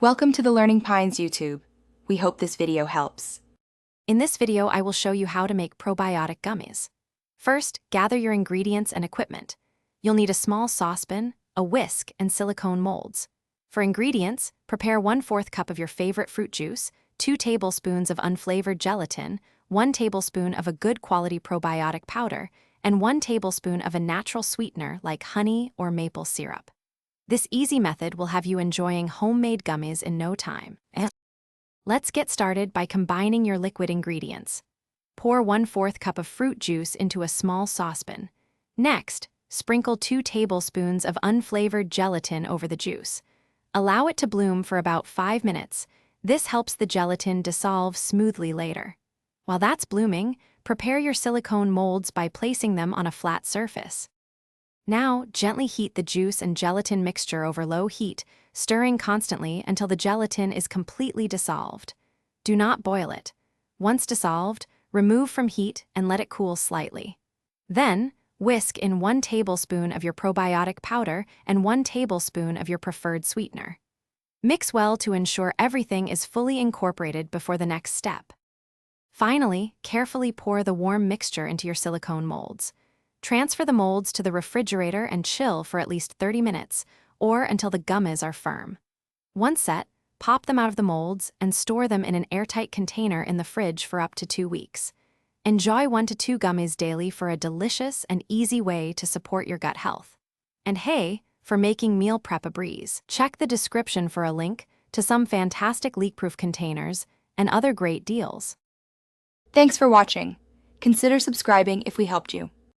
Welcome to the Learning Pines YouTube. We hope this video helps. In this video, I will show you how to make probiotic gummies. First, gather your ingredients and equipment. You'll need a small saucepan, a whisk, and silicone molds. For ingredients, prepare 1/4 cup of your favorite fruit juice, 2 tablespoons of unflavored gelatin, 1 tablespoon of a good quality probiotic powder, and 1 tablespoon of a natural sweetener like honey or maple syrup. This easy method will have you enjoying homemade gummies in no time. Let's get started by combining your liquid ingredients. Pour 1/4 cup of fruit juice into a small saucepan. Next, sprinkle 2 tablespoons of unflavored gelatin over the juice. Allow it to bloom for about 5 minutes. This helps the gelatin dissolve smoothly later. While that's blooming, prepare your silicone molds by placing them on a flat surface. Now, gently heat the juice and gelatin mixture over low heat, stirring constantly until the gelatin is completely dissolved. Do not boil it. Once dissolved, remove from heat and let it cool slightly. Then, whisk in 1 tablespoon of your probiotic powder and 1 tablespoon of your preferred sweetener. Mix well to ensure everything is fully incorporated before the next step. Finally, carefully pour the warm mixture into your silicone molds. Transfer the molds to the refrigerator and chill for at least 30 minutes, or until the gummies are firm. Once set, pop them out of the molds and store them in an airtight container in the fridge for up to 2 weeks. Enjoy 1 to 2 gummies daily for a delicious and easy way to support your gut health. And hey, for making meal prep a breeze, check the description for a link to some fantastic leak-proof containers and other great deals. Thanks for watching. Consider subscribing if we helped you.